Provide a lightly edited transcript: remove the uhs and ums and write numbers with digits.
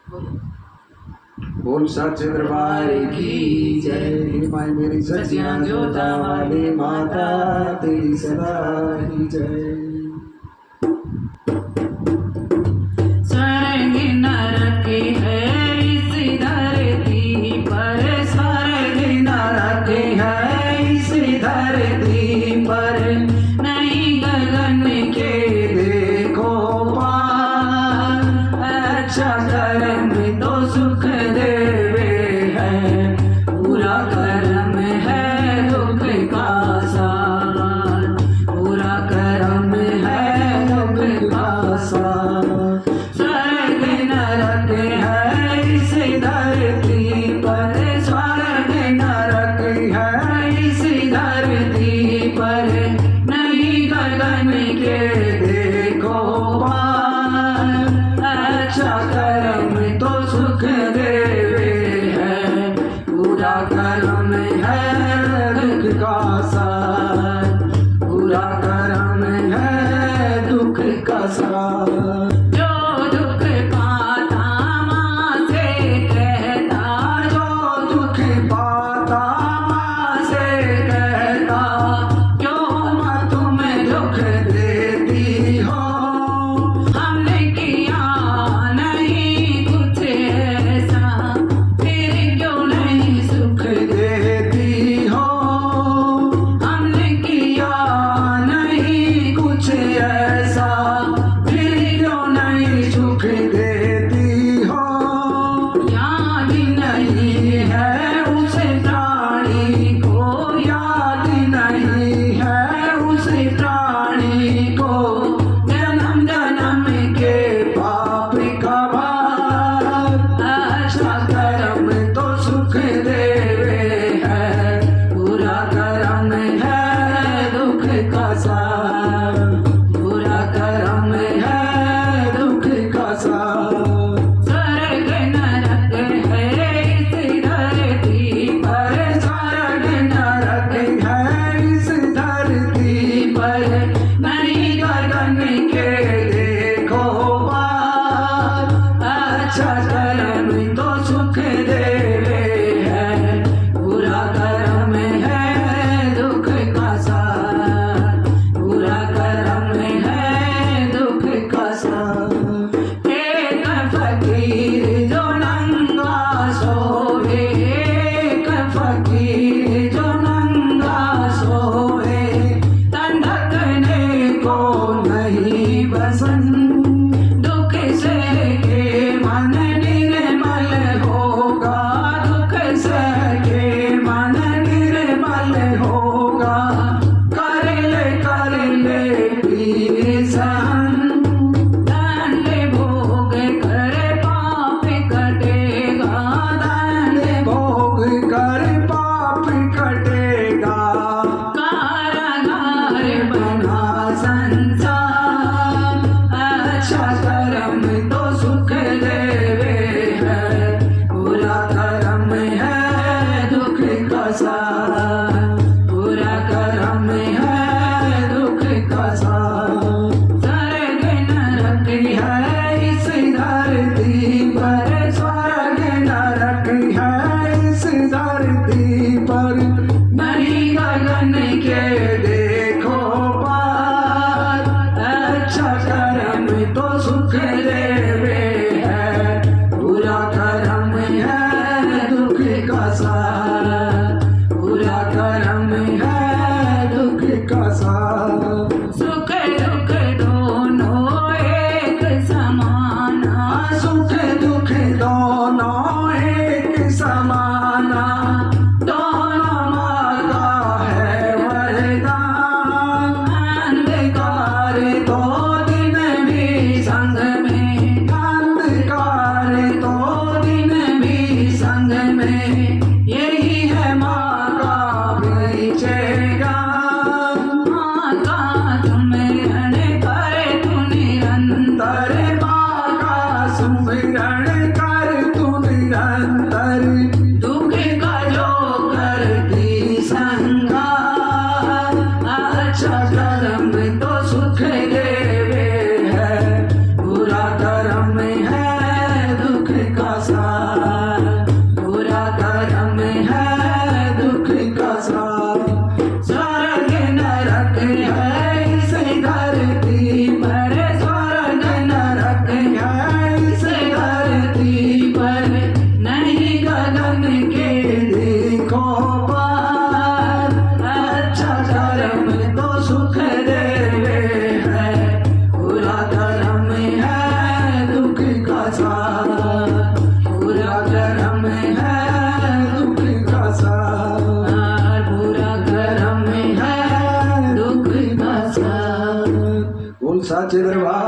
बोल सच्चे दरबार की जय। माई मेरी सच्चियां जोता वाली माता तेरी सदा ही जय। स्वर्ग नरक है इस धरती पर, स्वर्ग नरक है इस धरती पर, नहीं गगन के देखो पार, अच्छा कर्म तो सुख देवे है, पूरा कर्म है दुख का सार, पूरा कर्म है दुख का सार। स्वर्ग नरक है इस धरती पर, स्वर्ग नरक है इस धरती पर, नहीं गगन के देखो पार, अच्छा कर्म तो सुख देवे है, पूरा कर्म है दुख का सार, पूरा कर्म है दुख का सार। जो दुख पाता माँ से कहता, जो दुख पाता माँ से कहता, क्यों माँ तुम्हें दुख देती हो, हमने किया नहीं कुछ ऐसा, फिर क्यों नहीं सुख देती हो, हमने किया नहीं कुछ ऐसा, फिर क्यों नहीं सुख देती हो। याद नहीं है उस प्राणी को, याद नहीं है उस प्राणी को, जन्म जन्म के पाप का भार, अच्छा कर्म तो सुख देवे है, पूरा कर्म है दुख का सार, पूरा कर्म है दुख का सार। स्वर्ग नरक है इस धरती पर, स्वर्ग नरक है इस धरती पर, नहीं गगन के देखो पार, अच्छा कर्म तो सुख देवे है, पूरा कर्म है दुख का सार, पूरा कर्म है दुख का सार। एक फकीर जो नंगा सोए, एक फकीर जो नंगा सोए, तन ढकने को नहीं बसन, दुख से के मन निर्मल होगा, दुख से के मन निर्मल होगा, कर ले पीर सहन, दंड भोग कर पाप कटेगा, दंड भोग कर पाप कटेगा, कारागार बना संसार, अच्छा कर्म तो सुख देवे है, पूरा कर्म है दुख का सार, पूरा कर्म है दुख का सार। स्वर्ग नरक है इस धरती पर, स्वर्ग नरक है इस धरती पर, नहीं गगन के देखो पार, अच्छा कर्म तो सुख देवे है, पूरा कर्म है दुख का सार, पूरा कर्म है दुख का सार। सुख दुख दोनों एक समाना, सुख दुख दोनों एक समाना, दोनों माँ का है वरदान, अंधकार तो दिन भी संग में, अंधकार तो दिन भी संग में, यही है माँ का परिचय ज्ञान, माँ का सुमिरन कर तू निरंतर, माँ का सुमिरन कर तू निरंतर, सच्चे दरबार